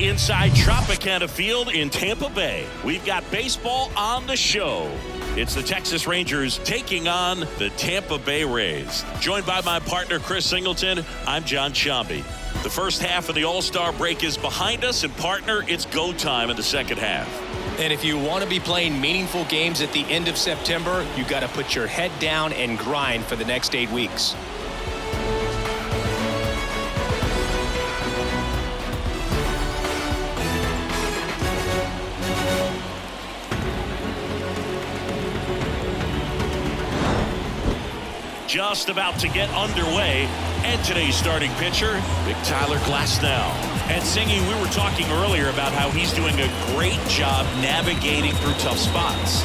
inside Tropicana Field in Tampa Bay. We've got baseball on the show. It's the Texas Rangers taking on the Tampa Bay Rays. Joined by my partner, Chris Singleton, I'm John Sciambi. The first half of the All-Star break is behind us, and partner, it's go time in the second half. And if you want to be playing meaningful games at the end of September, you got to put your head down and grind for the next 8 weeks. Just about to get underway, and today's starting pitcher, Big Tyler Glasnow. And Singy, we were talking earlier about how he's doing a great job navigating through tough spots.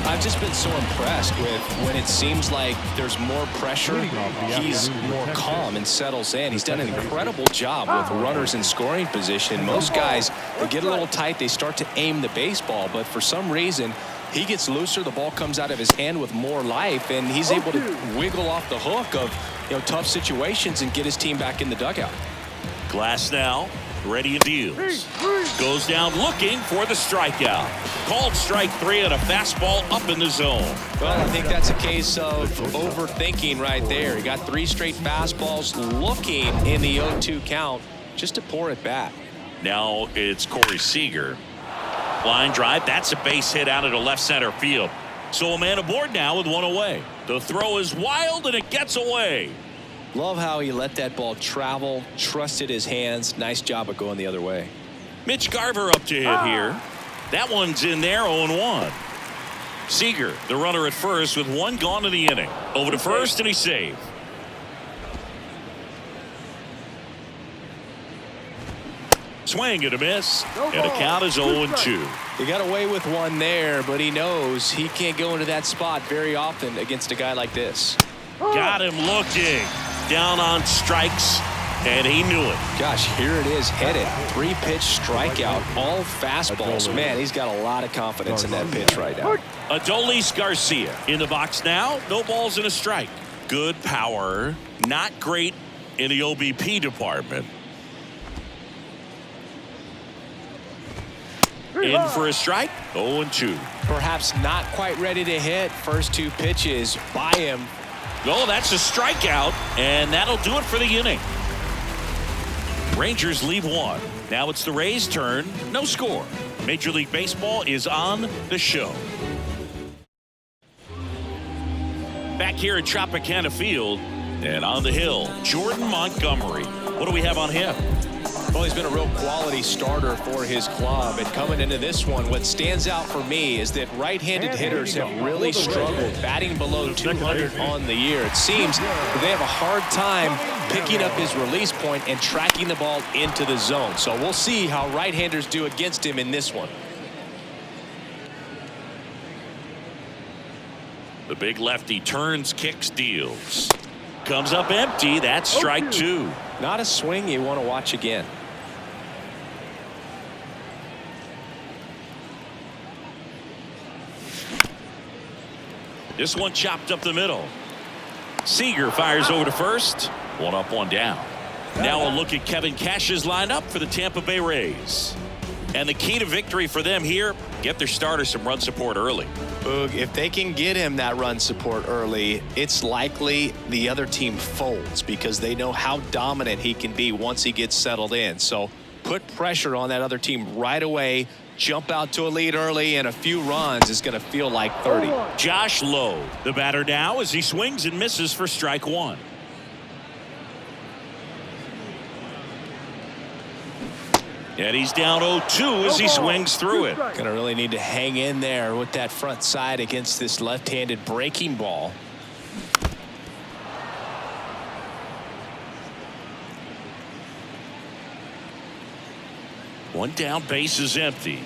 I've just been so impressed with when it seems like there's more pressure, he's more calm and settles in. He's done an incredible job with runners in scoring position. Most guys, they get a little tight, they start to aim the baseball, but for some reason, he gets looser, the ball comes out of his hand with more life, and he's able to wiggle off the hook of tough situations and get his team back in the dugout. Glasnow ready and deals. Goes down looking for the strikeout. Called strike 3 and a fastball up in the zone. Well, I think that's a case of overthinking right there. He got 3 straight fastballs looking in the 0-2 count just to pour it back. Now it's Corey Seager. Line drive, that's a base hit out into left center field. So a man aboard now with one away. The throw is wild and it gets away. Love how he let that ball travel, trusted his hands. Nice job of going the other way. Mitch Garver up to hit here. That one's in there, 0-1. Seager, the runner at first with 1 gone in the inning. Over to first and he's saved. Swing and a miss, and the count is 0-2. He got away with one there, but he knows he can't go into that spot very often against a guy like this. Got him looking. Down on strikes, and he knew it. Gosh, here it is headed. 3-pitch strikeout, all fastballs. Man, he's got a lot of confidence in that pitch right now. Adolis Garcia in the box now. No balls and a strike. Good power. Not great in the OBP department. In for a strike, 0-2. Perhaps not quite ready to hit. First 2 pitches by him. Oh, that's a strikeout, and that'll do it for the inning. Rangers leave 1. Now it's the Rays' turn. No score. Major League Baseball is on the show. Back here at Tropicana Field, and on the hill, Jordan Montgomery. What do we have on him? Well, he's been a real quality starter for his club, and coming into this one, what stands out for me is that right-handed hitters have really struggled batting below 200 on the year. It seems that they have a hard time picking up his release point and tracking the ball into the zone. So we'll see how right-handers do against him in this one. The big lefty turns, kicks, deals. Comes up empty. That's strike 2. Not a swing you want to watch again. This one chopped up the middle. Seager fires over to first. 1 up, 1 down. Now a look at Kevin Cash's lineup for the Tampa Bay Rays. And the key to victory for them here, get their starter some run support early. Boog, if they can get him that run support early, it's likely the other team folds because they know how dominant he can be once he gets settled in. So put pressure on that other team right away. Jump out to a lead early, and a few runs is going to feel like 30. Josh Lowe, the batter now as he swings and misses for strike 1. And he's down 0-2 as he swings through it. Going to really need to hang in there with that front side against this left-handed breaking ball. One down, base is empty.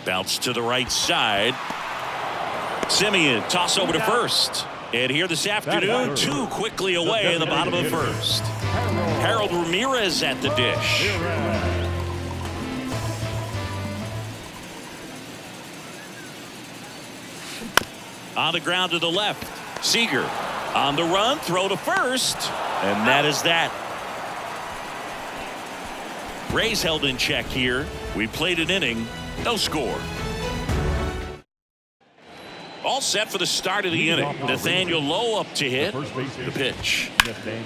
Bounce to the right side. Simeon, toss over to first. And here this afternoon, 2 quickly away in the bottom of the first. Harold Ramirez at the dish. On the ground to the left. Seager on the run, throw to first. And that is that. Rays held in check here. We played an inning, no score. All set for the start of the inning. Nathaniel Lowe up to hit. The pitch.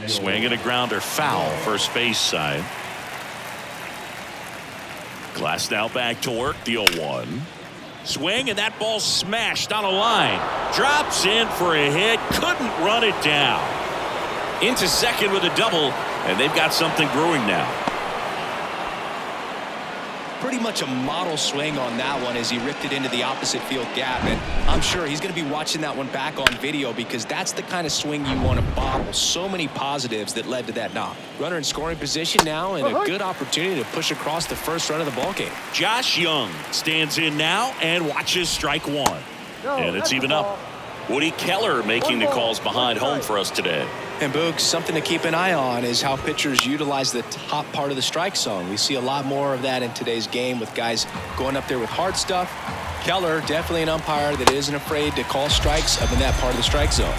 Swing and a grounder, foul, first base side. Glass now back to work, the 0-1. Swing, and that ball smashed on a line. Drops in for a hit, couldn't run it down. Into second with a double, and they've got something brewing now. Pretty much a model swing on that one as he ripped it into the opposite field gap, and I'm sure he's going to be watching that one back on video because that's the kind of swing you want to bottle. So many positives that led to that knock. Runner in scoring position now, and a good opportunity to push across the first run of the ballgame. Josh Young stands in now and watches strike one. And it's even up. Woody Keller making the calls behind home for us today. And Boog, something to keep an eye on is how pitchers utilize the top part of the strike zone. We see a lot more of that in today's game with guys going up there with hard stuff. Keller, definitely an umpire that isn't afraid to call strikes up in that part of the strike zone.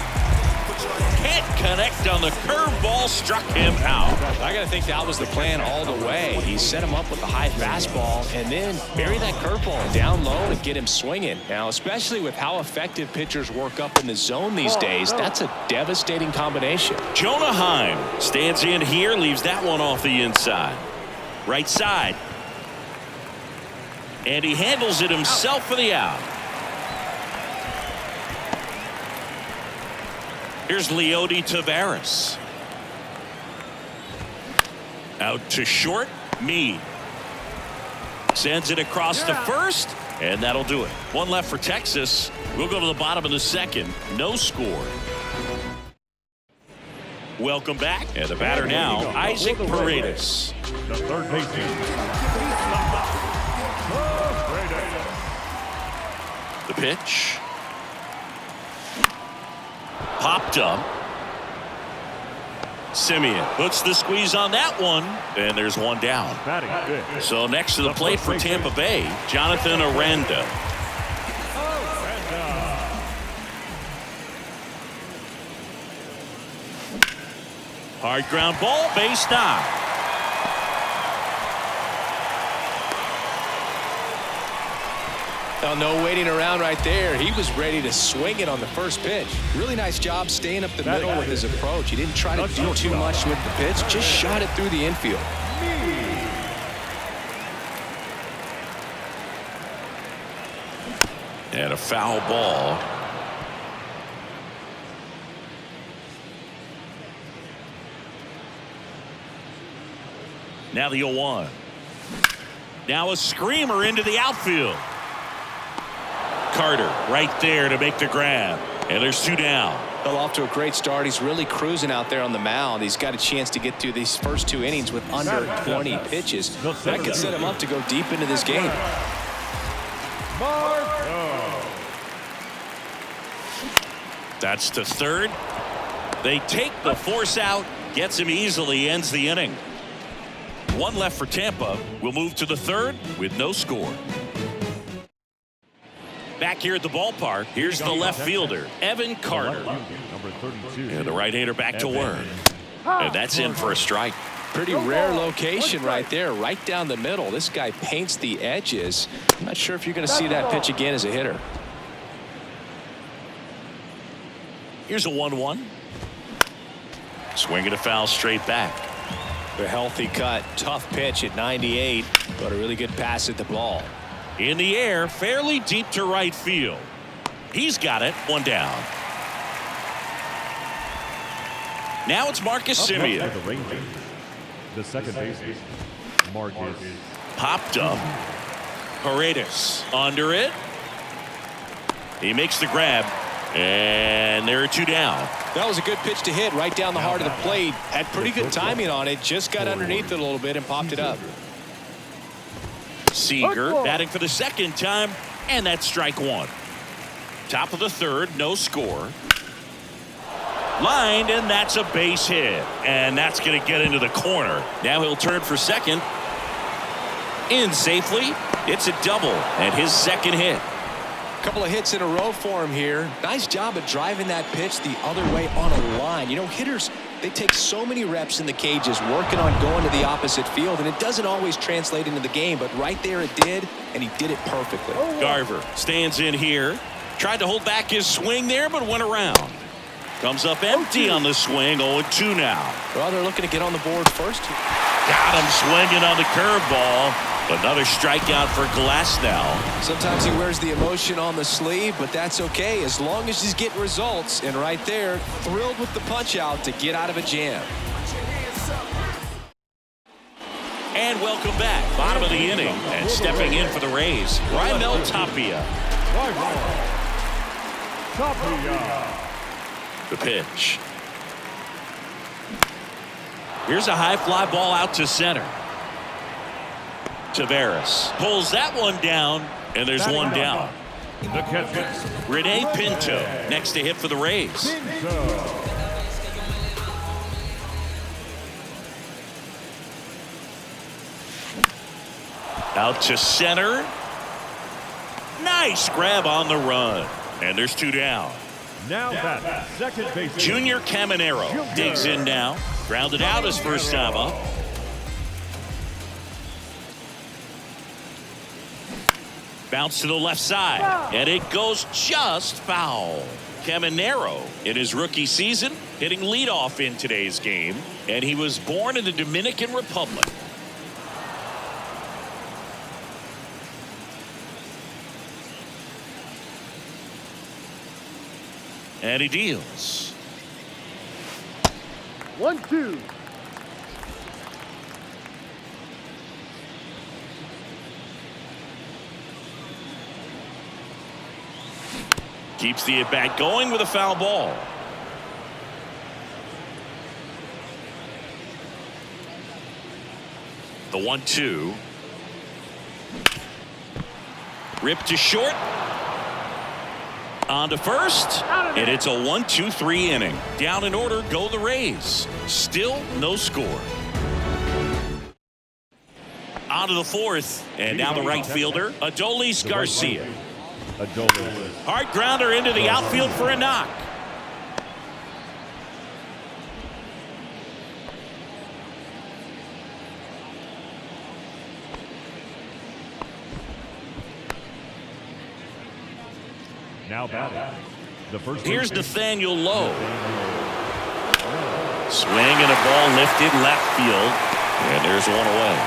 Can't connect on the curveball, struck him out. I got to think that was the plan all the way. He set him up with a high fastball and then bury that curveball down low and get him swinging. Now, especially with how effective pitchers work up in the zone these days, that's a devastating combination. Jonah Heim stands in here, leaves that one off the inside. Right side. And he handles it himself for the out. Here's Leody Taveras. Out to short. Meade sends it across to first, and that'll do it. One left for Texas. We'll go to the bottom of the second. No score. Welcome back. And the batter now, Isaac Paredes. The third baseman. The pitch. Popped up. Simeon puts the squeeze on that one, and there's one down. So next to the plate for Tampa Bay, Jonathan Aranda. Hard ground ball, base knock. Oh, no waiting around right there. He was ready to swing it on the first pitch. Really nice job staying up the middle with his approach. He didn't try to do too much with the pitch, just shot it through the infield. And a foul ball. Now the 0-1. Now a screamer into the outfield. Carter right there to make the grab. And there's two down. Well, off to a great start. He's really cruising out there on the mound. He's got a chance to get through these first two innings with under 20 pitches. That could set him up to go deep into this game. That's to third. They take the force out. Gets him easily. Ends the inning. One left for Tampa. We'll move to the third with no score. Back here at the ballpark, here's the left fielder, Evan Carter. And the right-hander back to work. And that's in for a strike. Pretty rare location right there, right down the middle. This guy paints the edges. I'm not sure if you're going to see that pitch again as a hitter. Here's a 1-1. Swinging a foul straight back. A healthy cut, tough pitch at 98, but a really good pass at the ball. In the air, fairly deep to right field. He's got it. One down. Now it's Marcus Simeon. The second baseman, Marcus. Popped up. Paredes under it. He makes the grab. And there are two down. That was a good pitch to hit right down the heart of the plate. Had pretty good timing on it. Just got underneath it a little bit and popped it up. Seager batting for the second time, and that's strike one. Top of the third, no score. Lined, and that's a base hit. And that's going to get into the corner. Now he'll turn for second. In safely. It's a double, and his second hit. Couple of hits in a row for him here. Nice job of driving that pitch the other way on a line. You know, hitters They take so many reps in the cages working on going to the opposite field, and it doesn't always translate into the game, but right there it did, and he did it perfectly. Garver stands in here. Tried to hold back his swing there, but went around. Comes up empty on the swing. 0-2 now. Well, they're looking to get on the board first. Got him swinging on the curveball. Another strikeout for Glass now. Sometimes he wears the emotion on the sleeve, but that's okay as long as he's getting results. And right there, thrilled with the punch out to get out of a jam. And welcome back. Bottom of the inning. And stepping in for the Rays, Raimel Tapia. The pitch. Here's a high fly ball out to center. Taveras pulls that one down, and there's one down. The catcher, Rene Pinto next to hit for the Rays. Out to center. Nice grab on the run. And there's two down. Now that second base. Junior Caminero digs in now. Grounded out his first time up. Bounce to the left side. And it goes just foul. Caminero in his rookie season hitting leadoff in today's game. And he was born in the Dominican Republic. And he deals. 1-2. Keeps the at-bat going with a foul ball. The 1-2. Ripped to short. On to first, and it's a 1-2-3 inning. Down in order go the Rays. Still no score. On to the fourth, and now the right fielder, Adolis Garcia. Hard grounder into the outfield for a knock. Now batting. The first. Here's Nathaniel Lowe. Swing and a ball lifted left field. And there's one away.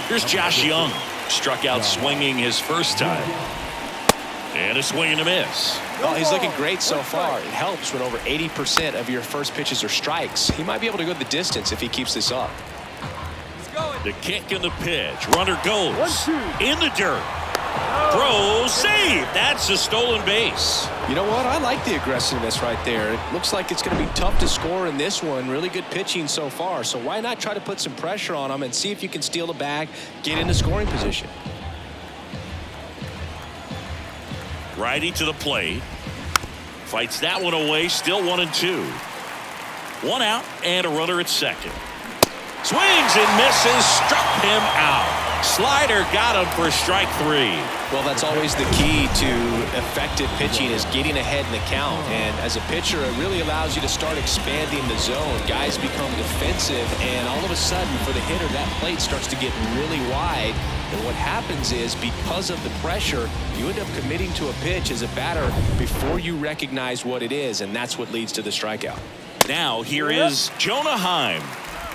Here's Josh Young. Struck out swinging his first time. And a swing and a miss. Well, he's looking great so far. It helps when over 80% of your first pitches are strikes. He might be able to go the distance if he keeps this up. The kick and the pitch. Runner goes in the dirt. Throw, save. That's a stolen base. You know what? I like the aggressiveness right there. It looks like it's going to be tough to score in this one. Really good pitching so far. So why not try to put some pressure on him and see if you can steal the bag, get into scoring position. Righty to the plate. Fights that one away. Still 1-2. One out and a runner at second. Swings and misses, struck him out. Slider got him for strike three. Well, that's always the key to effective pitching is getting ahead in the count. And as a pitcher, it really allows you to start expanding the zone. Guys become defensive, and all of a sudden, for the hitter, that plate starts to get really wide. And what happens is, because of the pressure, you end up committing to a pitch as a batter before you recognize what it is, and that's what leads to the strikeout. Now, here is Jonah Heim.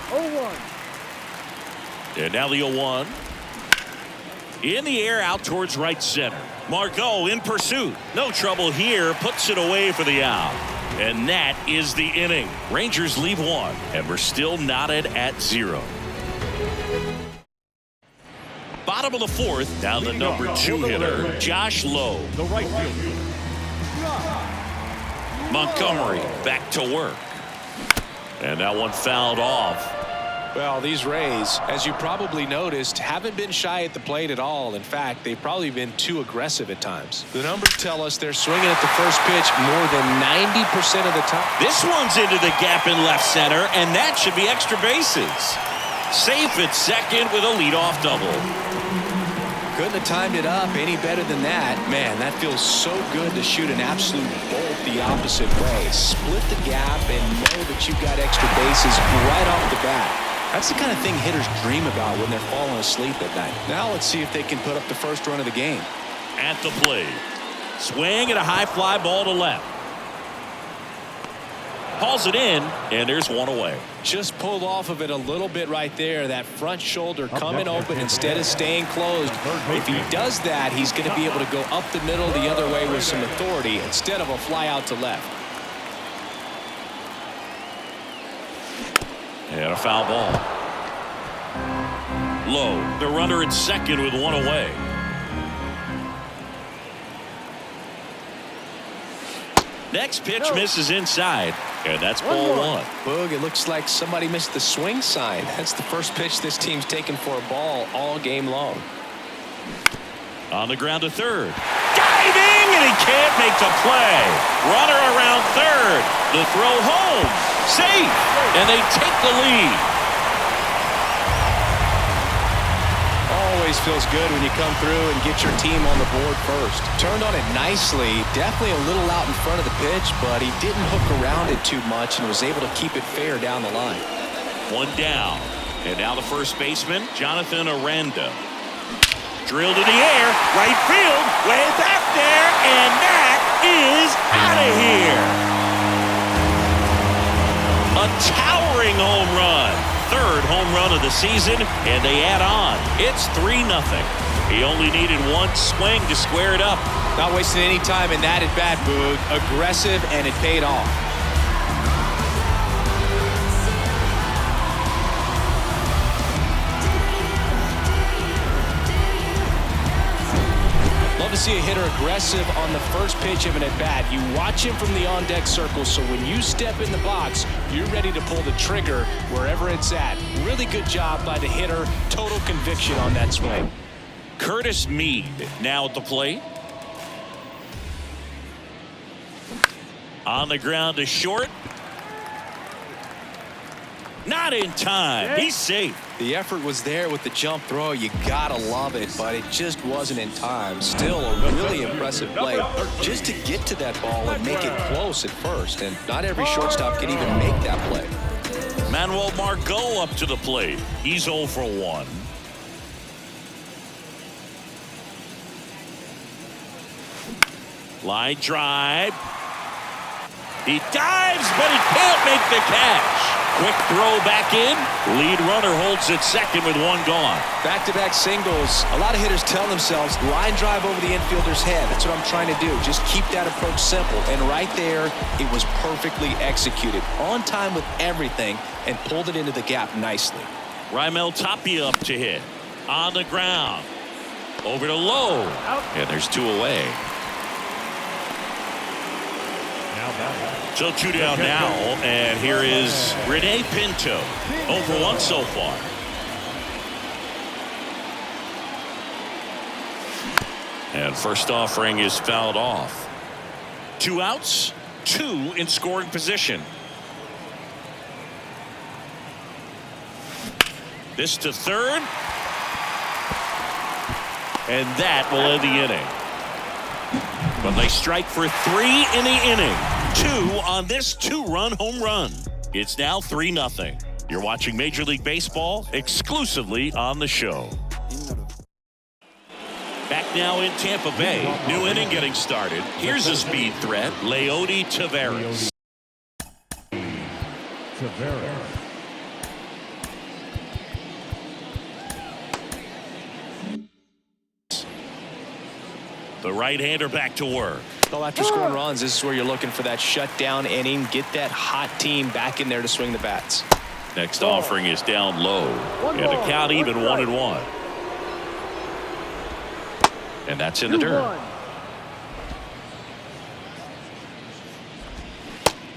0-1. And now the 0-1. In the air out towards right center. Margot in pursuit. No trouble here. Puts it away for the out. And that is the inning. Rangers leave one. And we're still knotted at 0. Bottom of the fourth. Now the number 2 hitter, Josh Lowe. The right fielder. Montgomery back to work. And that one fouled off. Well, these Rays, as you probably noticed, haven't been shy at the plate at all. In fact, they've probably been too aggressive at times. The numbers tell us they're swinging at the first pitch more than 90% of the time. This one's into the gap in left center, and that should be extra bases. Safe at second with a leadoff double. Couldn't have timed it up any better than that. Man, that feels so good to shoot an absolute bolt the opposite way. Split the gap and know that you've got extra bases right off the bat. That's the kind of thing hitters dream about when they're falling asleep at night. Now let's see if they can put up the first run of the game. At the plate. Swing and a high fly ball to left. Hauls it in, and there's one away. Just pulled off of it a little bit right there. That front shoulder coming open instead of staying closed. If he does that, he's going to be able to go up the middle the other way with some authority instead of a fly out to left. And a foul ball. Low. The runner at second with one away. Next pitch misses inside, and that's ball one. Boog, it looks like somebody missed the swing sign. That's the first pitch this team's taken for a ball all game long. On the ground to third. Diving, and he can't make the play. Runner around third. The throw home. Safe, and they take the lead. Always feels good when you come through and get your team on the board first. Turned on it nicely. Definitely a little out in front of the pitch, but he didn't hook around it too much and was able to keep it fair down the line. One down. And now the first baseman, Jonathan Aranda. Drilled to the air. Right field. Way back there. And that is out of here. A towering home run. Third home run of the season, and they add on. It's 3-0. He only needed one swing to square it up. Not wasting any time in that at bat, Boog. Aggressive, and it paid off. Love to see a hitter aggressive on the first pitch of an at-bat. You watch him from the on-deck circle, so when you step in the box, you're ready to pull the trigger wherever it's at. Really good job by the hitter. Total conviction on that swing. Curtis Mead now at the plate. On the ground to short. Not in time. He's safe. The effort was there with the jump throw. You gotta love it, but it just wasn't in time. Still a really impressive play just to get to that ball and make it close at first. And not every shortstop can even make that play. Manuel Margot up to the plate. He's 0 for 1. Line drive. He dives, but he can't make the catch. Quick throw back in. Lead runner holds at second with one gone. Back-to-back singles. A lot of hitters tell themselves, line drive over the infielder's head. That's what I'm trying to do. Just keep that approach simple. And right there, it was perfectly executed. On time with everything and pulled it into the gap nicely. Raimel Tapia up to hit. On the ground. Over to Low. And there's two away. So 2 down now, and here is Rene Pinto. 0 for 1 so far. And first offering is fouled off. 2 outs, 2 in scoring position. This to third. And that will end the inning. But they strike for 3 in the inning. 2 on this 2-run home run. It's now 3-0. You're watching Major League Baseball exclusively on the show. Back now in Tampa Bay. New inning getting started. Here's a speed threat. Leody Taveras. The right-hander back to work. Well, after scoring runs, this is where you're looking for that shutdown inning. Get that hot team back in there to swing the bats. Next offering is down low. And the count even 1-1. And that's in the dirt.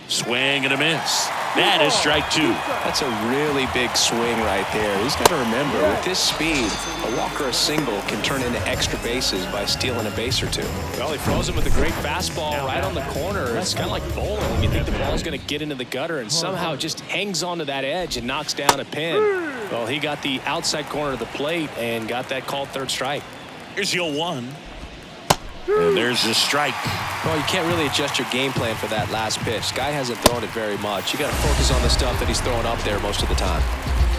Swing and a miss. That is strike 2. That's a really big swing right there. He's got to remember, with this speed, a walk or a single can turn into extra bases by stealing a base or 2. Well, he throws him with a great fastball right on the corner. It's kind of like bowling. You think the ball's going to get into the gutter and somehow just hangs onto that edge and knocks down a pin. Well, he got the outside corner of the plate and got that called third strike. Here's the 0-1. And there's the strike. Well, you can't really adjust your game plan for that last pitch. Guy hasn't thrown it very much. You got to focus on the stuff that he's throwing up there most of the time.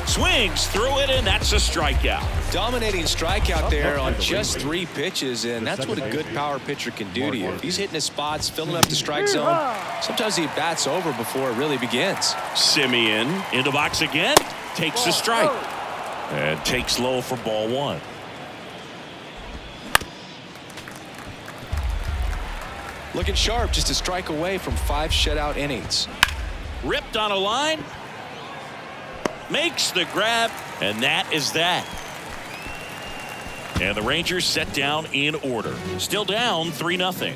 Swings through it, and that's a strikeout. Dominating strikeout there on just 3 pitches, and that's what a good power pitcher can do to you. If he's hitting his spots, filling up the strike zone, sometimes he bats over before it really begins. Simeon in the box again, takes a strike, and takes low for ball 1. Looking sharp, just a strike away from 5 shutout innings. Ripped on a line. Makes the grab, and that is that. And the Rangers set down in order. Still down 3-0.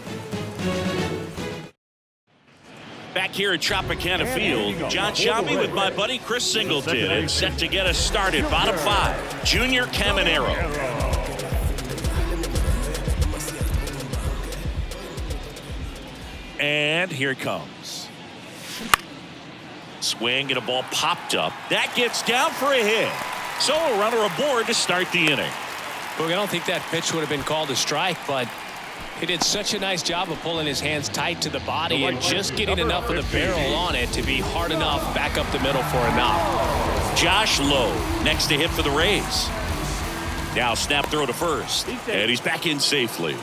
Back here at Tropicana Field, John Sciambi with my buddy Chris Singleton, and set to get us started. Bottom 5, Junior Caminero. And here it comes. Swing and a ball popped up. That gets down for a hit. So a runner aboard to start the inning. Look, I don't think that pitch would have been called a strike, but he did such a nice job of pulling his hands tight to the body and just getting enough of the barrel on it to be hard enough back up the middle for a knock. Josh Lowe next to hit for the Rays. Now snap throw to first, and he's back in safely.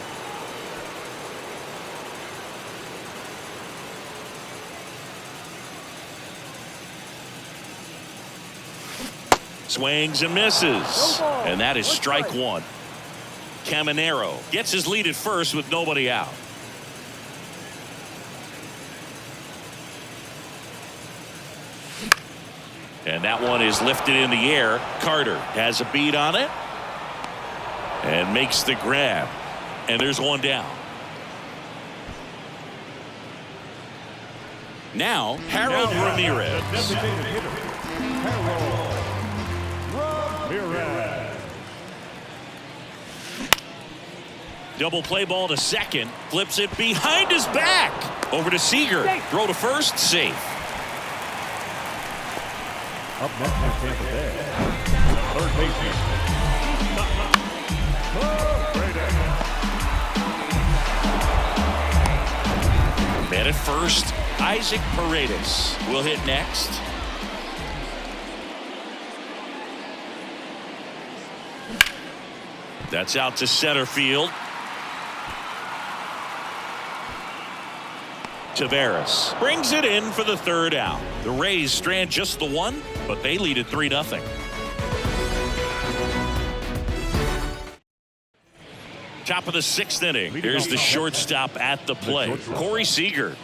Swings and misses, and that is strike 1. Caminero gets his lead at first with nobody out. And that one is lifted in the air. Carter has a beat on it and makes the grab, and there's one down. Now Harold Ramirez. Double play ball to second. Flips it behind his back. Over to Seager. Throw to first. Safe. Up next is Tampa Bay. Third baseman. Man at first, Isaac Paredes will hit next. That's out to center field. Taveras brings it in for the third out. The Rays strand just the one, but they lead at 3-0. Top of the 6th inning. Here's the shortstop at the plate, Corey Seager.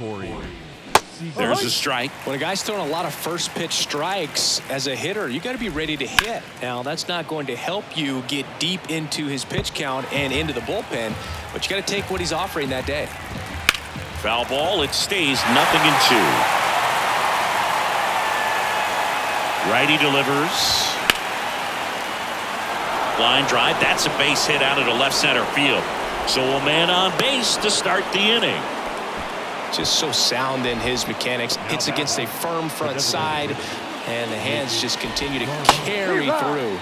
There's a strike. When a guy's throwing a lot of first pitch strikes as a hitter, you got to be ready to hit. Now, that's not going to help you get deep into his pitch count and into the bullpen, but you got to take what he's offering that day. Foul ball. It stays 0-2. Righty delivers. Line drive. That's a base hit out of the left center field. So a man on base to start the inning. Just so sound in his mechanics. Hits against a firm front side, and the hands just continue to carry through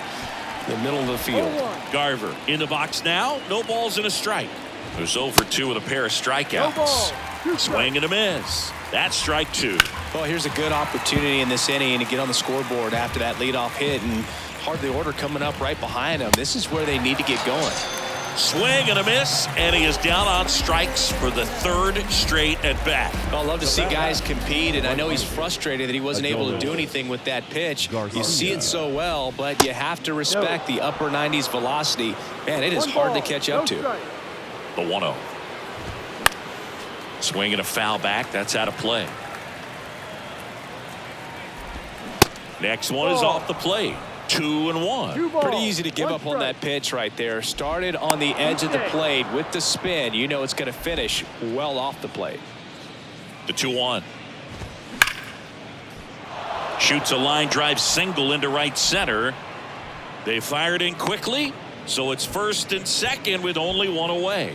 the middle of the field. Garver in the box now. No balls and a strike. There's 0 for 2 with a pair of strikeouts. Swing and a miss. That's strike 2. Well, here's a good opportunity in this inning to get on the scoreboard after that leadoff hit, and hardly order coming up right behind him. This is where they need to get going. Swing and a miss, and he is down on strikes for the 3rd straight at bat. Well, I love to see guys compete, and I know he's frustrated that he wasn't able to do anything with that pitch. You see it so well, but you have to respect the upper 90s velocity. Man, it is hard to catch up to. The 1-0. Swing and a foul back. That's out of play. Next one is off the plate. 2-1. Pretty easy to give up on that pitch right there. Started on the edge of the plate with the spin. You know it's going to finish well off the plate. The 2-1. Shoots a line drive single into right center. They fired in quickly, so it's first and second with only one away.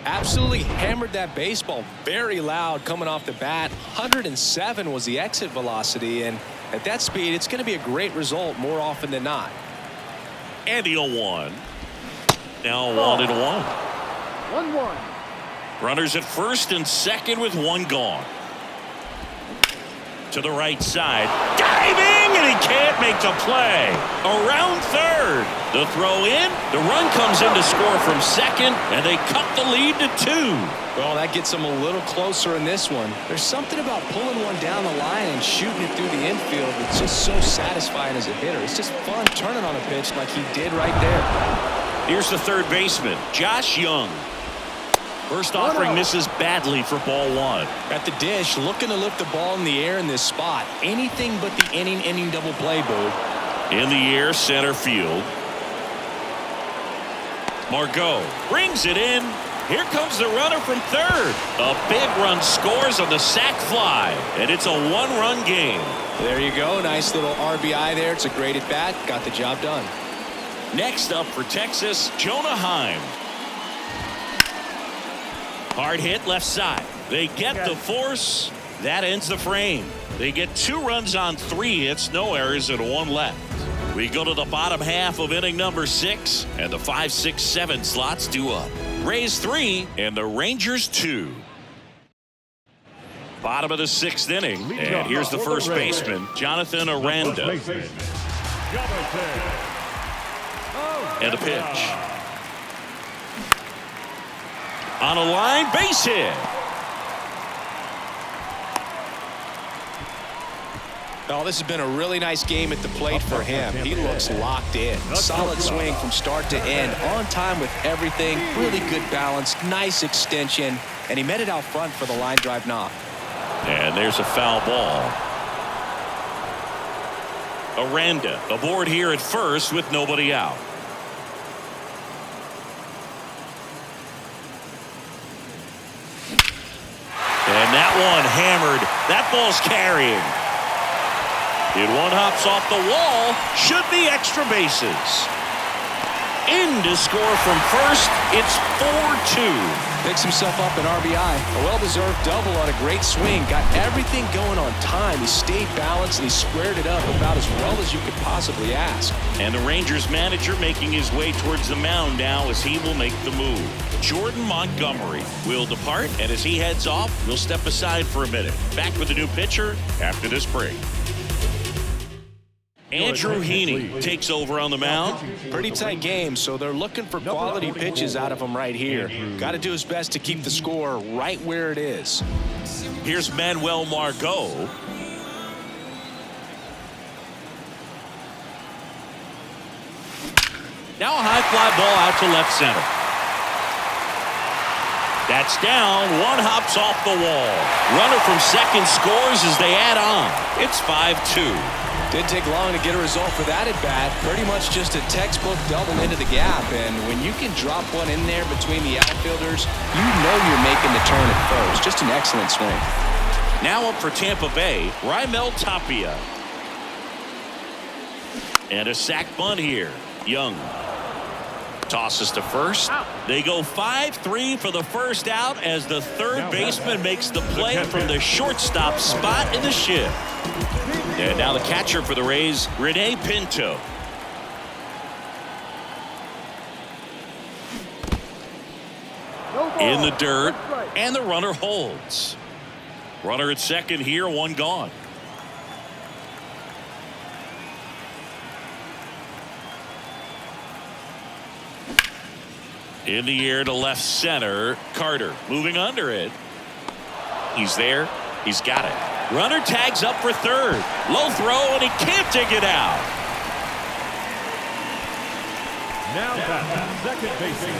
Absolutely hammered that baseball very loud coming off the bat. 107 was the exit velocity, and at that speed it's going to be a great result more often than not. And the 0-1. Now 1-1. 1-1. Runners at first and second with one gone. To the right side. Diving, and he can't make the play. Around third. The throw in. The run comes in to score from second, and they cut the lead to 2. Well, that gets them a little closer in this one. There's something about pulling one down the line and shooting it through the infield that's just so satisfying as a hitter. It's just fun turning on a pitch like he did right there. Here's the third baseman, Josh Young. First offering misses badly for ball 1. At the dish, looking to lift the ball in the air in this spot. Anything but the inning double play, Boo. In the air, center field. Margot brings it in. Here comes the runner from third. A big run scores on the sac fly, and it's a 1-run game. There you go. Nice little RBI there. It's a great at bat. Got the job done. Next up for Texas, Jonah Heim. Hard hit left side. They get the force. That ends the frame. They get 2 runs on 3 hits, no errors, and 1 left. We go to the bottom half of inning number 6, and the 5, 6, 7 slots due up. Rays 3 and the Rangers 2. Bottom of the 6th inning, and here's the first baseman, Jonathan Aranda. And a pitch. On a line, base hit. Oh, this has been a really nice game at the plate for him. He looks locked in. Solid swing from start to end. On time with everything. Really good balance. Nice extension. And he met it out front for the line drive knock. And there's a foul ball. Aranda aboard here at first with nobody out. And that one hammered. That ball's carrying. It one hops off the wall. Should be extra bases. In to score from first. It's 4-2. Picks himself up an RBI. A well-deserved double on a great swing. Got everything going on time. He stayed balanced and he squared it up about as well as you could possibly ask. And the Rangers manager making his way towards the mound now as he will make the move. Jordan Montgomery will depart, and as he heads off, we'll step aside for a minute. Back with a new pitcher after this break. Andrew Heaney takes over on the mound. Pretty tight game, so they're looking for quality pitches out of him right here. Got to do his best to keep the score right where it is. Here's Manuel Margot. Now a high fly ball out to left center. That's down. One hops off the wall. Runner from second scores as they add on. It's 5-2. Didn't take long to get a result for that at bat. Pretty much just a textbook double into the gap. And when you can drop one in there between the outfielders, you know you're making the turn at first. Just an excellent swing. Now up for Tampa Bay, Raimel Tapia. And a sac bunt here. Young tosses to first. They go 5-3 for the first out as the third baseman makes the play from the shortstop spot in the shift. And now the catcher for the Rays, Rene Pinto. In the dirt, and the runner holds. Runner at second here, one gone. In the air to left center, Carter moving under it. He's there. He's got it. Runner tags up for third. Low throw, and he can't dig it out. Now back, second baseman.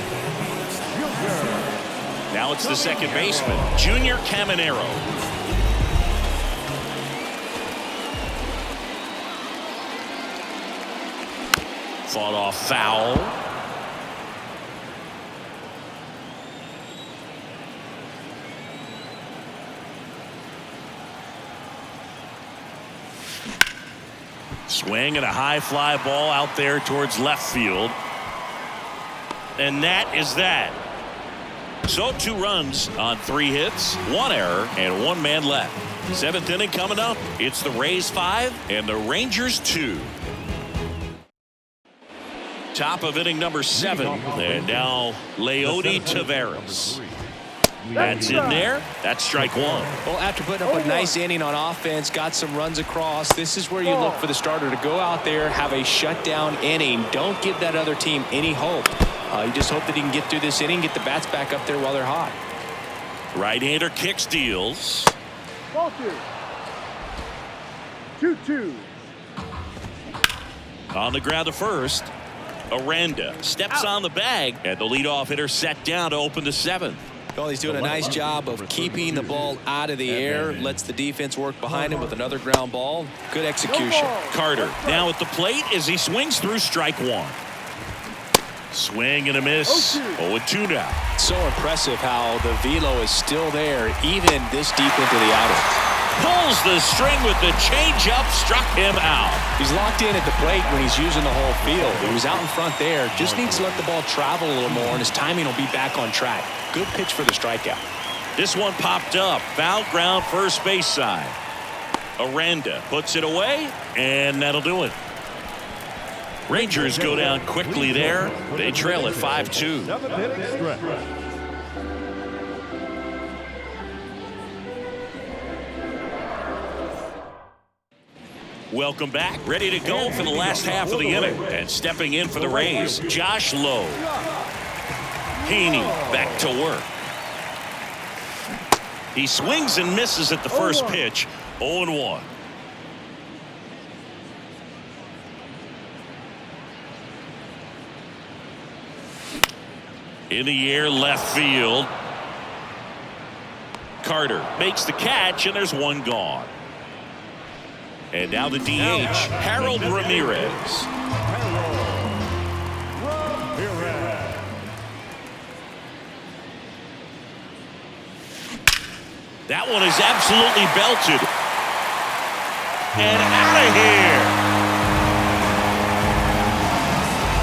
Now it's the second baseman, Junior Caminero. Fought off foul. Swing and a high fly ball out there towards left field. And that is that. So 2 runs on 3 hits, 1 error, and 1 man left. 7th inning coming up. It's the Rays 5 and the Rangers 2. Top of inning number 7. And now Leody Taveras. That's in there. That's strike 1. Well, after putting up a nice inning on offense, got some runs across, this is where you look for the starter to go out there, have a shutdown inning. Don't give that other team any hope. You just hope that he can get through this inning, get the bats back up there while they're hot. Right-hander kicks, deals. 2-2. On the ground to first. Aranda steps on the bag, and the leadoff hitter set down to open the 7th. Well, he's doing a nice job of keeping the ball out of the air, lets the defense work behind him with another ground ball. Good execution. Carter now at the plate as he swings through strike 1. Swing and a miss. 0-2 now. So impressive how the velo is still there even this deep into the outing. Pulls the string with the changeup, struck him out. He's locked in at the plate when he's using the whole field. He was out in front there. Just needs to let the ball travel a little more, and his timing will be back on track. Good pitch for the strikeout. This one popped up. Foul ground, first base side. Aranda puts it away, and that'll do it. Rangers go down quickly there. They trail at 5-2. 7th-inning stretch. Welcome back. Ready to go for the last half of the inning. And stepping in for the Rays, Josh Lowe. Haney back to work. He swings and misses at the first pitch. 0-1. In the air, left field. Carter makes the catch, and there's one gone. And now the DH, Harold Ramirez. That one is absolutely belted. And out of here.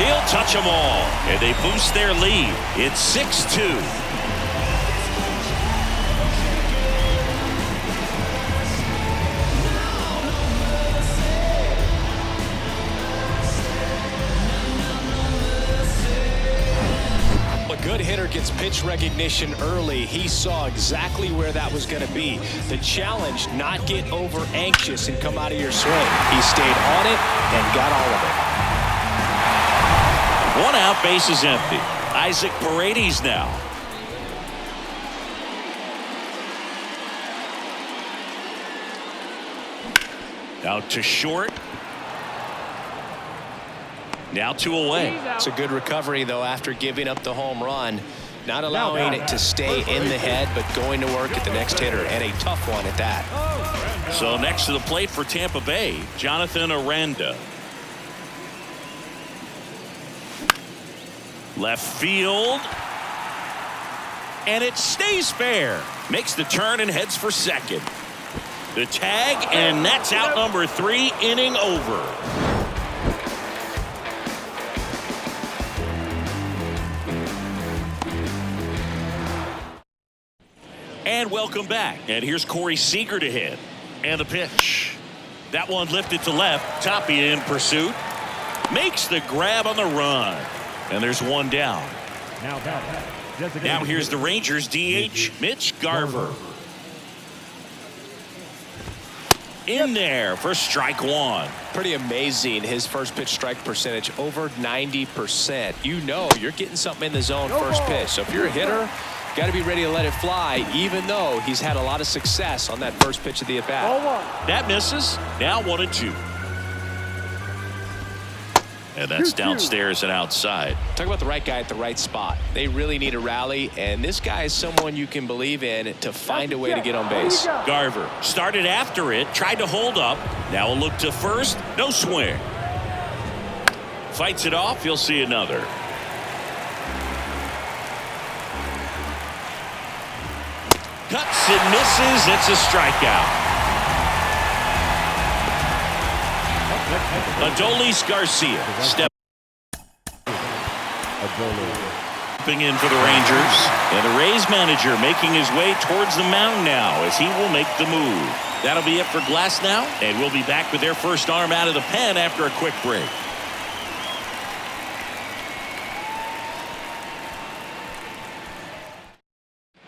He'll touch them all. And they boost their lead. It's 6-2. Good hitter gets pitch recognition early. He saw exactly where that was going to be. The challenge, not get over anxious and come out of your swing. He stayed on it and got all of it. 1 out, base is empty. Isaac Paredes now. Out to short. Now 2 away. It's a good recovery, though, after giving up the home run. Not allowing it to stay in the head, but going to work at the next hitter, and a tough one at that. So next to the plate for Tampa Bay, Jonathan Aranda. Left field. And it stays fair. Makes the turn and heads for second. The tag, and that's out number 3, inning over. And welcome back. And here's Corey Seager to hit. And the pitch. That one lifted to left. Tapia in pursuit. Makes the grab on the run. And there's one down. Now here's the Rangers DH, Mitch Garver. In there for strike 1. Pretty amazing, his first pitch strike percentage, over 90%. You know you're getting something in the zone first pitch. So if you're a hitter, got to be ready to let it fly, even though he's had a lot of success on that first pitch of the at-bat. That misses. Now 1-2. And that's downstairs and outside. Talk about the right guy at the right spot. They really need a rally, and this guy is someone you can believe in to find a way to get on base. Garver started after it, tried to hold up. Now a look to first. No swing. Fights it off. You'll see another. Cuts and misses. It's a strikeout. Adolis Garcia stepping in for the Rangers. And the Rays manager making his way towards the mound now as he will make the move. That'll be it for Glass now. And we'll be back with their first arm out of the pen after a quick break.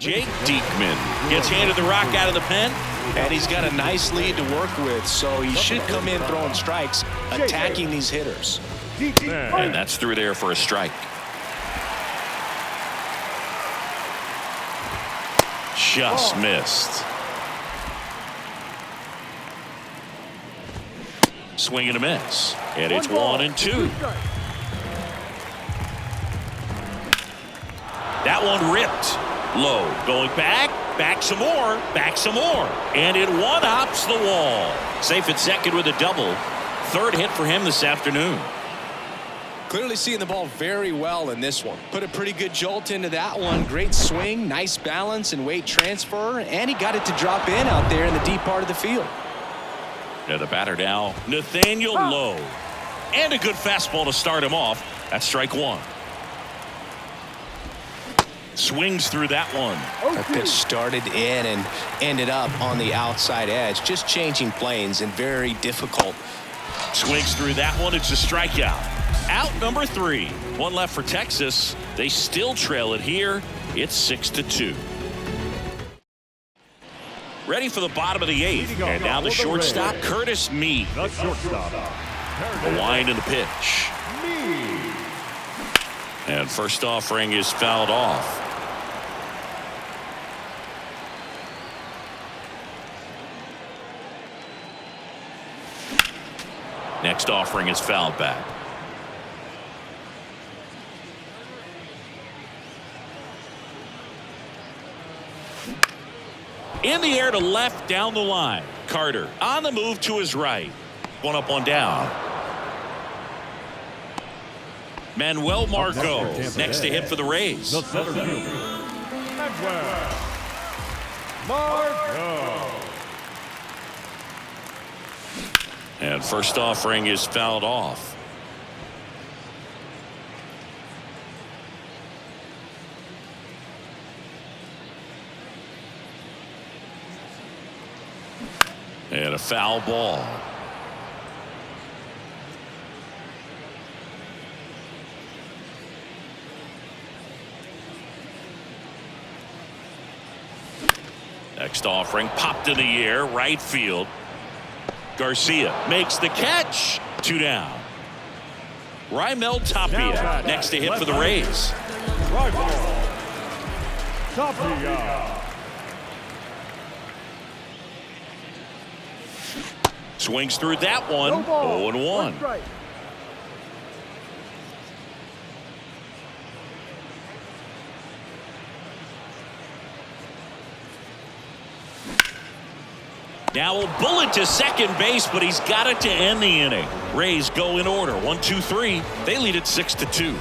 Jake Diekman gets handed the rock out of the pen. And he's got a nice lead to work with, so he should come in throwing strikes, attacking these hitters. And that's through there for a strike. Just missed. Swing and a miss. And it's 1-2. That one ripped. Low. Going back. Back some more. Back some more. And it one-hops the wall. Safe at second with a double. Third hit for him this afternoon. Clearly seeing the ball very well in this one. Put a pretty good jolt into that one. Great swing, nice balance and weight transfer, and he got it to drop in out there in the deep part of the field. Yeah, the batter now, Nathaniel Lowe. And a good fastball to start him off. That's strike one. Swings through that one. That pitch started in and ended up on the outside edge. Just changing planes and very difficult. Swings through that one. It's a strikeout. Out number 3. One left for Texas. They still trail it here. It's 6-2. Ready for the bottom of the 8th. And now the shortstop, Curtis Mead. The shortstop. A wind in the pitch. And first offering is fouled off. Next offering is fouled back. In the air to left down the line. Carter on the move to his right. One up, one down. Manuel Margot next to hit for the Rays. The center fielder, Manuel Margot. And first offering is fouled off. And a foul ball. Next offering popped in the air, right field. Garcia makes the catch. 2 down. Raimel Tapia next to hit for the Rays. Tapia. Swings through that one. 0-1. Now a bullet to second base, but he's got it to end the inning. Rays go in order. 1, 2, 3. They lead it 6-2.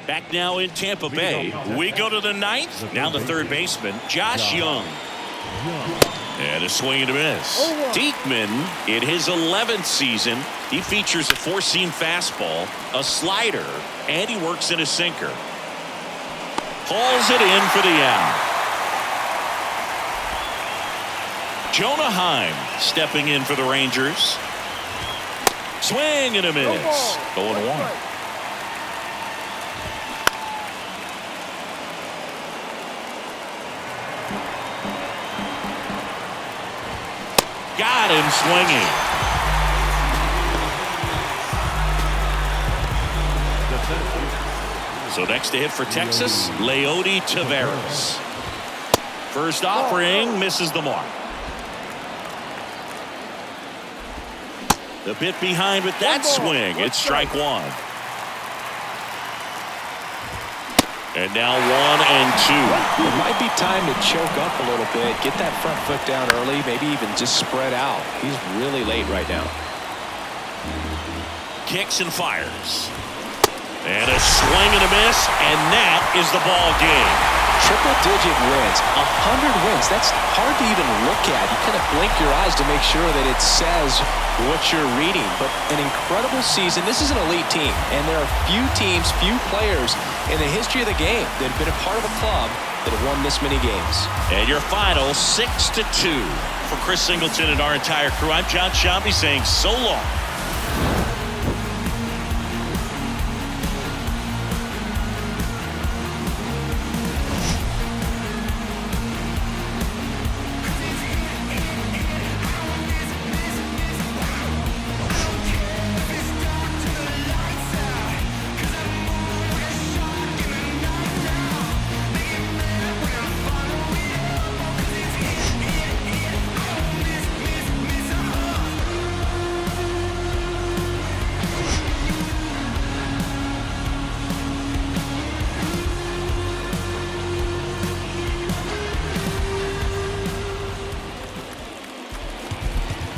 Back now in Tampa Bay. We go to the 9th. Now the third baseman, Josh Young. And a swing and a miss. Diekman, in his 11th season, he features a 4-seam fastball, a slider, and he works in a sinker. Hauls it in for the out. Jonah Heim stepping in for the Rangers. Swing and a miss. 0-1. Got him swinging. So next to hit for Texas, Leody Taveras. First offering misses the mark. The bit behind with that swing. It's strike one. And now 1 and 2. It might be time to choke up a little bit, get that front foot down early, maybe even just spread out. He's really late right now. Kicks and fires. And a swing and a miss, and that is the ball game. Triple-digit wins, 100 wins. That's hard to even look at. You kind of blink your eyes to make sure that it says what you're reading. But an incredible season. This is an elite team, and there are few teams, few players in the history of the game that have been a part of a club that have won this many games. And your final 6-2. For Chris Singleton and our entire crew, I'm John Shambi saying so long.